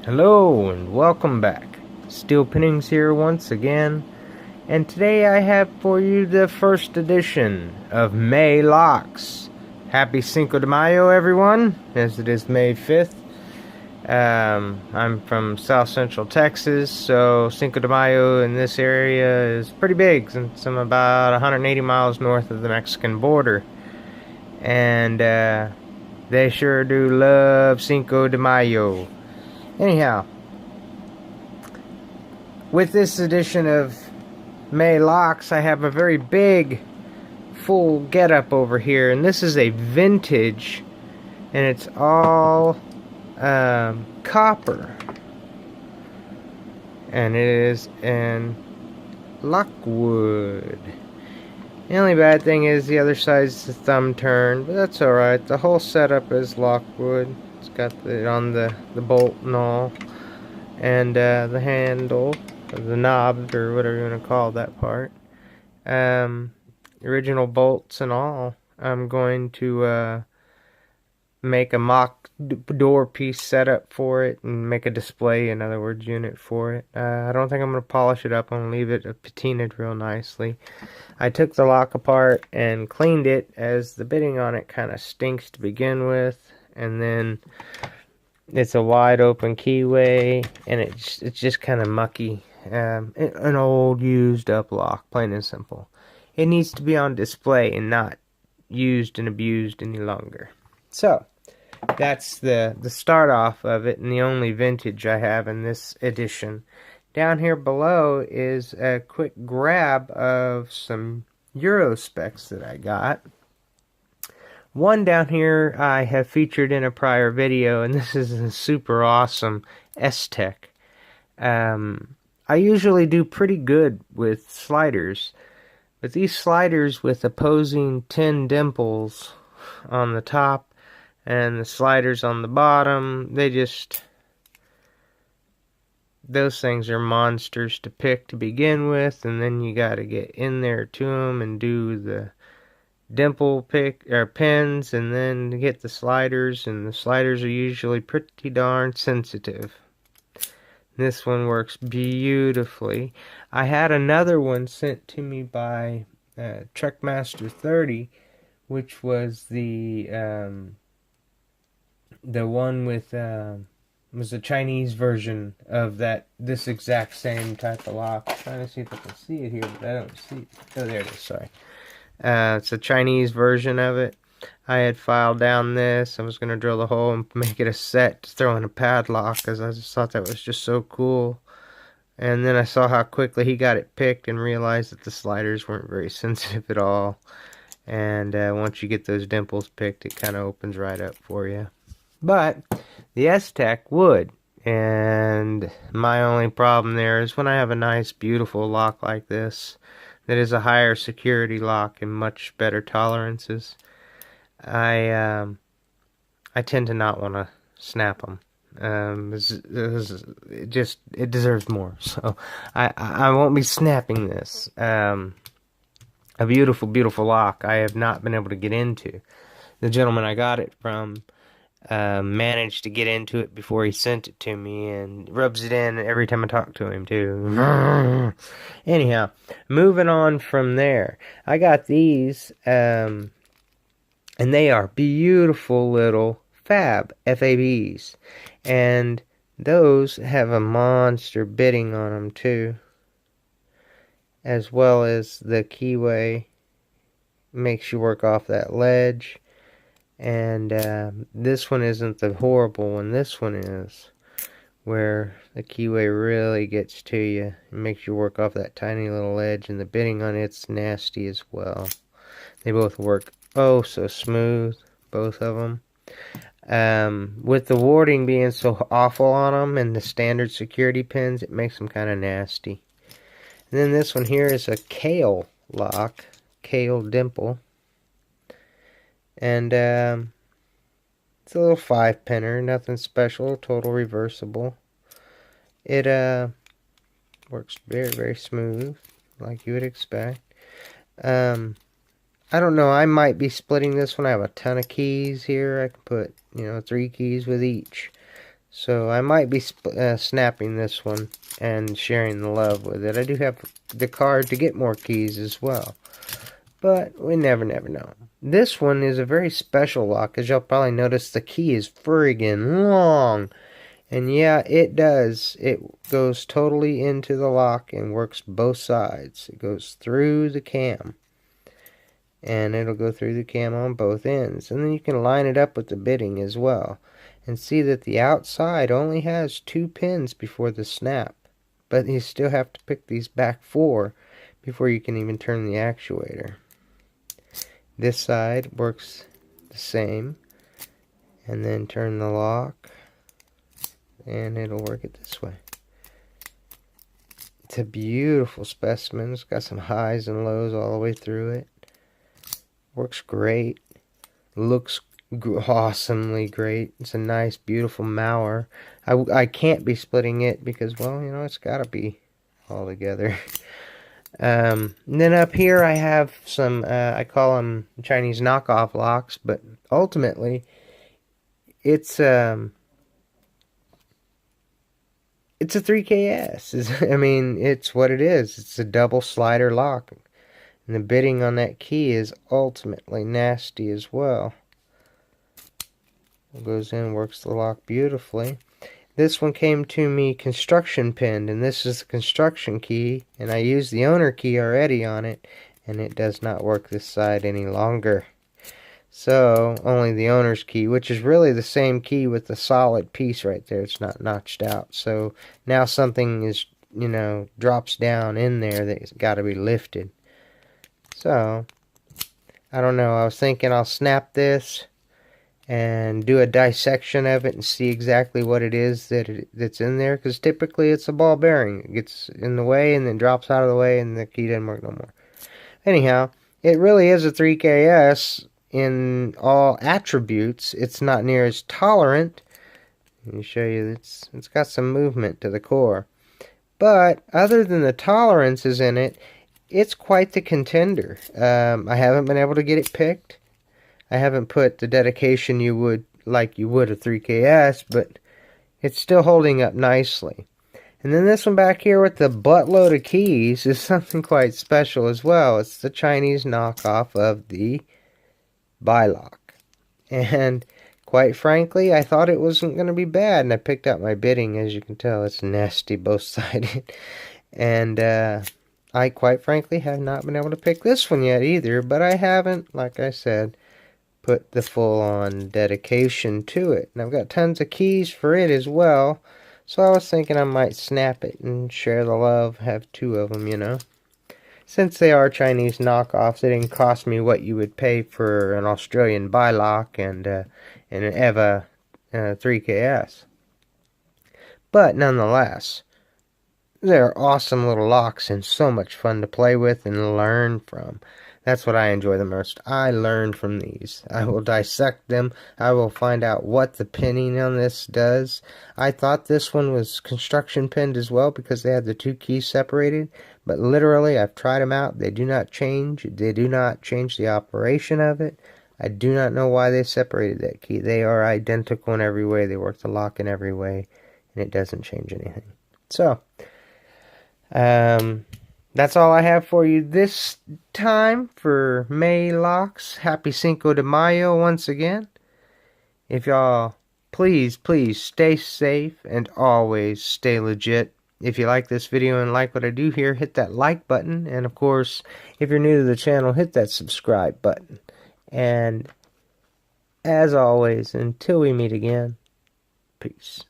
Hello and welcome back. Steel Pinnings here once again, and today I have for you the first edition of May Locks. Happy Cinco de Mayo, everyone, as it is May 5th. I'm from South Central Texas, so Cinco de Mayo in this area is pretty big since I'm about 180 miles north of the Mexican border. And they sure do love Cinco de Mayo. Anyhow, with this edition of May Locks, I have a very big, full getup over here, and this is a vintage, and it's all copper, and it is in lockwood. The only bad thing is the other side's the thumb turn, but that's alright. The whole setup is lockwood. It's got it on the bolt and all, and the handle, the knob, or whatever you want to call that part. Original bolts and all. I'm going to make a mock door piece setup for it and make a display, in other words, unit for it. I don't think I'm going to polish it up. I'm going to leave it patinaed real nicely. I took the lock apart and cleaned it, as the bitting on it kind of stinks to begin with, and then it's a wide open keyway, and it's just kind of mucky. An old used up lock, plain and simple. It needs to be on display and not used and abused any longer. So that's the start off of it, and the only vintage I have in this edition. Down here below is a quick grab of some Euro specs that I got. One down here I have featured in a prior video, and this is a super awesome S-Tech. I usually do pretty good with sliders, but these sliders with opposing tin dimples on the top and the sliders on the bottom, those things are monsters to pick to begin with, and then you got to get in there to them and do the dimple pick or pins, and then get the sliders, and the sliders are usually pretty darn sensitive. This one works beautifully. I had another one sent to me by Truckmaster 30, which was the one with was a Chinese version of this exact same type of lock. I'm trying to see if I can see it here, but I don't see it. Oh, there it is, sorry. It's a Chinese version of it. I had filed down this. I was going to drill the hole and make it a set to throw in a padlock, because I just thought that was just so cool. And then I saw how quickly he got it picked and realized that the sliders weren't very sensitive at all. And once you get those dimples picked, it kind of opens right up for you. But the S-Tech would, and my only problem there is when I have a nice, beautiful lock like this that is a higher security lock and much better tolerances, I tend to not want to snap them. It deserves more, so I won't be snapping this. A beautiful, beautiful lock I have not been able to get into. The gentleman I got it from managed to get into it before he sent it to me, and rubs it in every time I talk to him too. Anyhow, moving on from there, I got these, and they are beautiful little FABs, and those have a monster bitting on them too, as well as the keyway makes you work off that ledge. And this one isn't the horrible one. This one is, where the keyway really gets to you and makes you work off that tiny little edge, and the bitting on it's nasty as well. They both work oh so smooth, both of them. With the warding being so awful on them and the standard security pins, it makes them kind of nasty. And then this one here is a Kale lock, Kale dimple. And it's a little 5-pinner, nothing special, total reversible. It works very, very smooth, like you would expect. I don't know, I might be splitting this one. I have a ton of keys here. I can put, 3 keys with each. So I might be snapping this one and sharing the love with it. I do have the card to get more keys as well. But we never know. This one is a very special lock. As y'all probably noticed, the key is friggin' long. And yeah, it does. It goes totally into the lock and works both sides. It goes through the cam. And it'll go through the cam on both ends. And then you can line it up with the bitting as well. And see that the outside only has 2 pins before the snap. But you still have to pick these back 4 before you can even turn the actuator. This side works the same. And then turn the lock. And it'll work it this way. It's a beautiful specimen. It's got some highs and lows all the way through it. Works great. Looks awesomely great. It's a nice, beautiful Mauer. I can't be splitting it because, well, you know, it's got to be all together. And then up here I have some, I call them Chinese knockoff locks, but ultimately it's a 3KS. I mean, it's what it is. It's a double slider lock. And the bitting on that key is ultimately nasty as well. It goes in, works the lock beautifully. This one came to me construction pinned, and this is the construction key, and I used the owner key already on it, and it does not work this side any longer. So, only the owner's key, which is really the same key with the solid piece right there. It's not notched out. So, now something is, you know, drops down in there that's got to be lifted. So, I don't know. I was thinking I'll snap this and do a dissection of it and see exactly what it is that's in there. Because typically it's a ball bearing. It gets in the way and then drops out of the way and the key doesn't work no more. Anyhow, it really is a 3KS in all attributes. It's not near as tolerant. Let me show you, it's got some movement to the core. But other than the tolerances in it, it's quite the contender. I haven't been able to get it picked. I haven't put the dedication you would a 3KS, but it's still holding up nicely. And then this one back here with the buttload of keys is something quite special as well. It's the Chinese knockoff of the Bylock. And quite frankly, I thought it wasn't going to be bad, and I picked out my bitting. As you can tell, it's nasty both-sided. And I quite frankly have not been able to pick this one yet either, but I haven't, like I said, put the full-on dedication to it. And I've got tons of keys for it as well, so I was thinking I might snap it and share the love, have 2 of them, you know. Since they are Chinese knockoffs, they didn't cost me what you would pay for an Australian Bylock and an EVA 3KS. But nonetheless, they're awesome little locks and so much fun to play with and learn from. That's what I enjoy the most. I learn from these. I will dissect them. I will find out what the pinning on this does. I thought this one was construction pinned as well because they had the 2 keys separated. But literally, I've tried them out. They do not change. They do not change the operation of it. I do not know why they separated that key. They are identical in every way. They work the lock in every way. And it doesn't change anything. So, that's all I have for you this time for May locks. Happy Cinco de Mayo once again. If y'all please stay safe and always stay legit. If you like this video and like what I do here, hit that like button. And of course, if you're new to the channel, hit that subscribe button. And as always, until we meet again, peace.